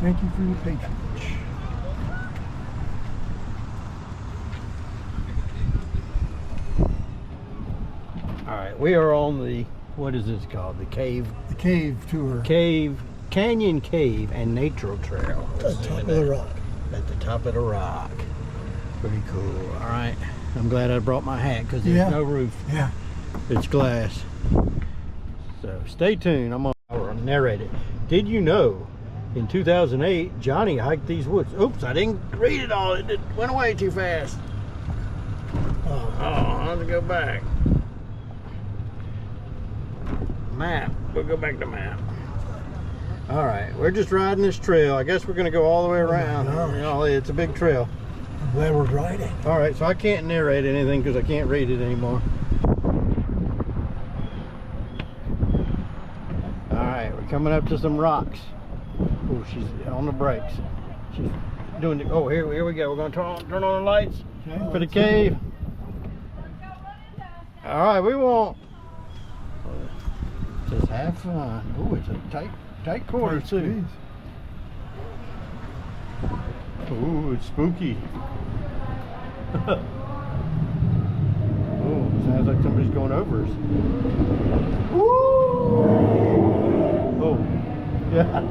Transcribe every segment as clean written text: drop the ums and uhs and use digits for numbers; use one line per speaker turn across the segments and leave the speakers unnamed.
Thank you for your patronage.
All right, we are on the, what is this called? The cave?
The cave tour.
Canyon Cave and Nature Trail.
At the top of the rock.
At the top of the rock. Pretty cool. All right, I'm glad I brought my hat because there's no roof.
Yeah.
It's glass. So stay tuned. I'm gonna narrate it. Did you know in 2008 Johnny hiked these woods? Oops, I didn't read it all. It went away too fast. Oh, I'll have to go back. Map. We'll go back to map. All right, we're just riding this trail. I guess we're gonna go all the way around. You know, it's a big trail.
I'm glad we're riding.
All right, so I can't narrate anything because I can't read it anymore. All right, we're coming up to some rocks. Oh, she's on the brakes. She's doing the, oh, here we go. We're gonna turn on the lights for the cave. All right, we won't. Just have fun. Oh, it's a tight quarter too. Oh, it's spooky. Oh, sounds like somebody's going over us. Woo! Oh, yeah.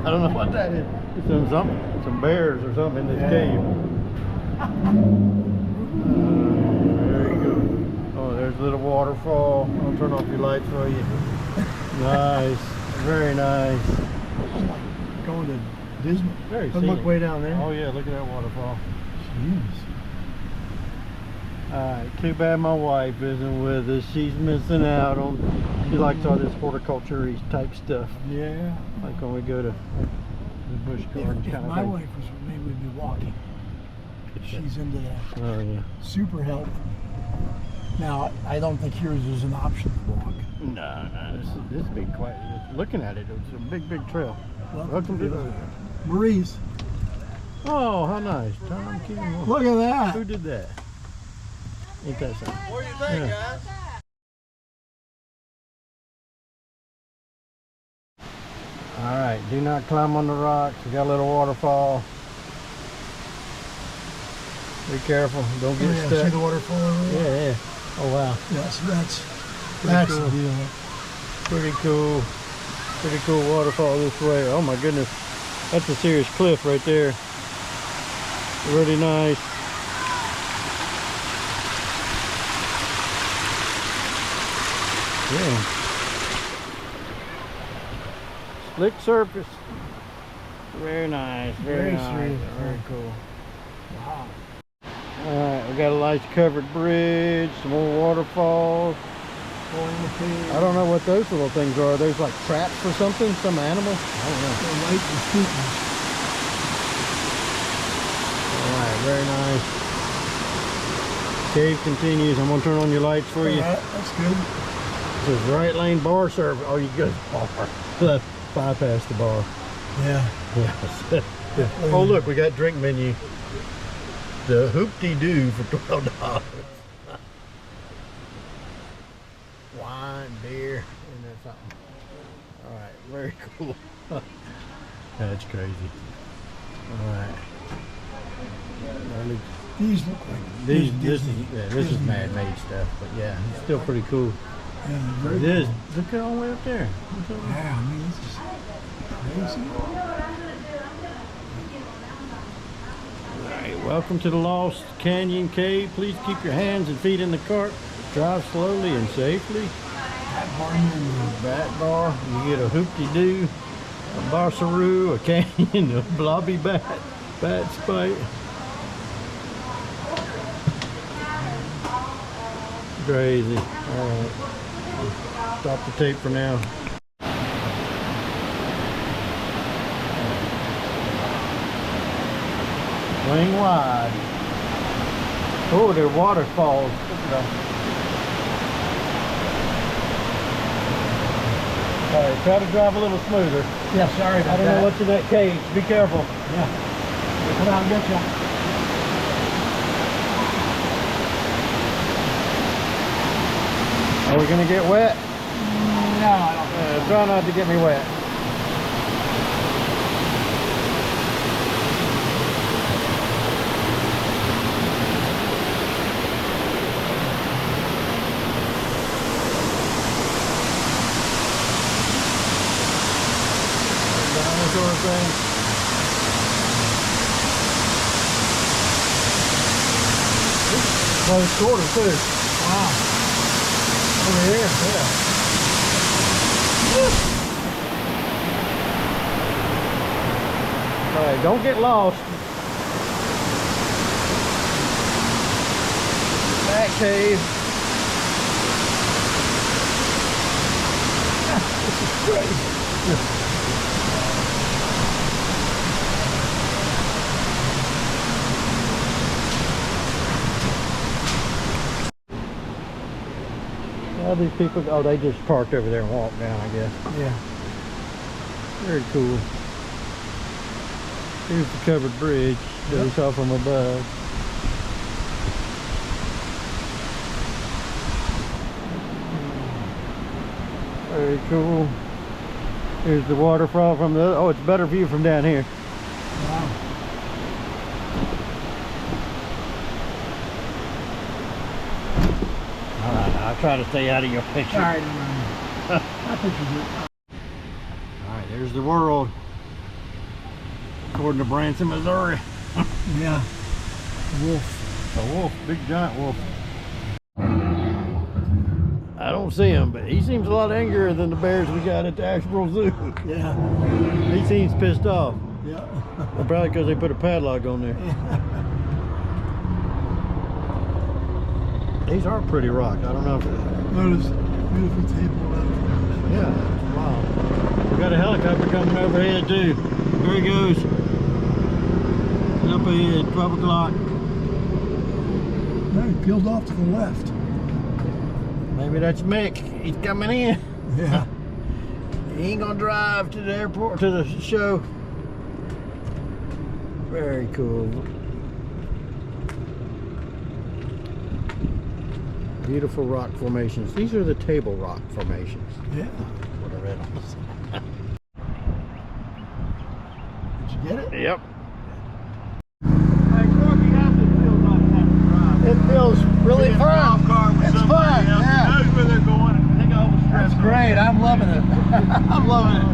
I don't know what that is. It's some bears or something in this cave. Very good. Oh, there's a little waterfall. I'll turn off your lights for you. Nice. Very nice.
Going to Disney.
Very
Look
scenic.
way down there.
Oh yeah, look at that waterfall.
Jeez.
Alright, too bad my wife isn't with us. She's missing out on, she likes all this horticulture type stuff.
Yeah.
Like when we go to the bush garden
If
kind of
my
thing.
wife was with me, we'd be walking. She's into that.
Oh yeah.
Super helpful. Now, I don't think yours is an option to walk.
No, this is big quiet. Looking at it, it's a big trail. Welcome to the
Marie's.
Oh, how nice. Tom King.
Look at that.
Who did that? Ain't that something?
What do you think, guys?
Alright, do not climb on the rocks. We got a little waterfall. Be careful, don't get
See
stuck.
the waterfall over there?
Yeah. Oh wow.
Yeah, so that's
cool.
the deal.
Pretty cool waterfall this way. Oh my goodness, that's a serious cliff right there. Really nice. Yeah. Slick surface. Very nice. Very nice. Very cool.
Wow.
Alright, we got a nice covered bridge, some more waterfalls. I don't know what those little things are. There's like traps or something, some animal. I don't know.
The light and shooting.
Alright, very nice. Cave continues. I'm gonna turn on your lights for you.
That's good.
It says right lane bar service. Oh, you go bar. Left, bypass the bar.
Yeah.
Yes. Oh look, we got drink menu. The Hoop-de-Doo for $12. Wine, beer, and that's something. All right, very cool. That's crazy. All right.
These look like
This is man-made stuff, but yeah, it's still pretty cool.
Yeah,
It is. Look all the way up there.
Yeah, I mean, this is crazy.
Alright, welcome to the Lost Canyon Cave. Please keep your hands and feet in the cart. Drive slowly and safely. Bat bar. You get a hoop-de-doo, a barsaroo, a canyon, a blobby bat spite. Crazy. Alright. Stop the tape for now. Swing wide. Oh, there are waterfalls. All right, try to drive a little smoother.
Yeah, sorry about
I don't know what's in that cage. Be careful.
Yeah. Come out and get you.
Are we gonna get wet?
No, I don't.
Try not to get me wet. sort of thing. Close quarter too.
Wow.
Over here, yeah. All right, don't get lost. Back cave.
This is great.
All these people, oh, they just parked over there and walked down, I guess.
Yeah.
Very cool. Here's the covered bridge that we saw from above. Very cool. Here's the waterfall from the, oh, it's a better view from down here.
Wow.
All right, I'll try to stay out of your picture.
All right, I pictured it.
All right, there's the world. According to Branson, Missouri.
Yeah. Wolf.
A wolf, big giant wolf. I don't see him, but he seems a lot angrier than the bears we got at the Asheboro Zoo.
Yeah.
He seems pissed off.
Yeah.
Probably because they put a padlock on there. These are pretty rocks. I don't know if
Notice beautiful table.
yeah, wow. We got a helicopter coming overhead too. There he goes. He's up ahead, 12 o'clock.
No, he peeled off to the left.
Maybe that's Mick. He's coming in.
Yeah.
He ain't gonna drive to the airport, to the show. Very cool. Beautiful rock formations. These are the table rock formations.
Yeah.
That's what I read on this.
Did you get it?
Yep. It feels really fun. It's fun. Yeah.
Knows where they're going. I think I was
That's great. I'm loving it. I'm loving it.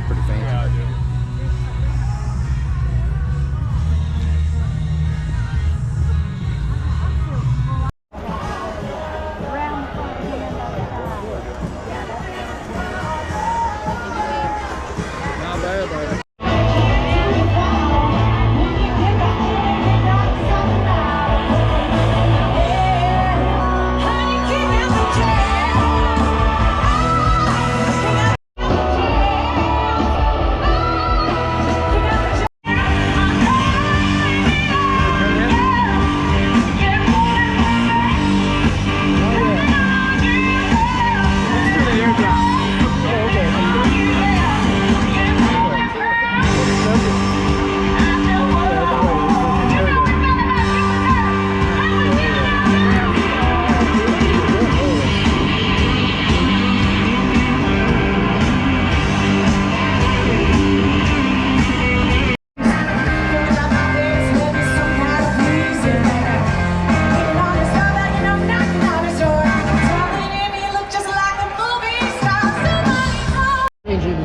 Pretty fancy. Not bad, though.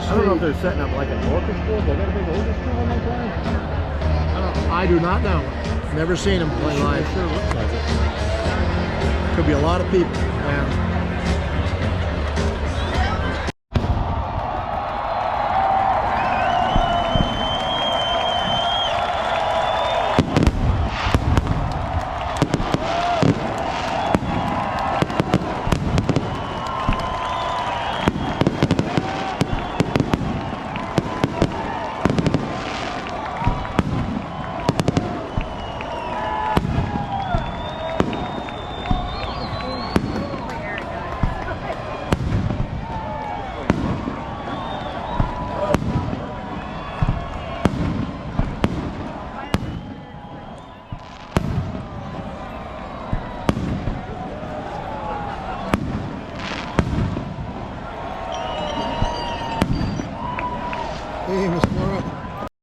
I don't know if they're setting up like an orchestra. They got a big orchestra when they play.
I do not know. Never seen him play live.
Sure looks like it.
Could be a lot of people. Yeah.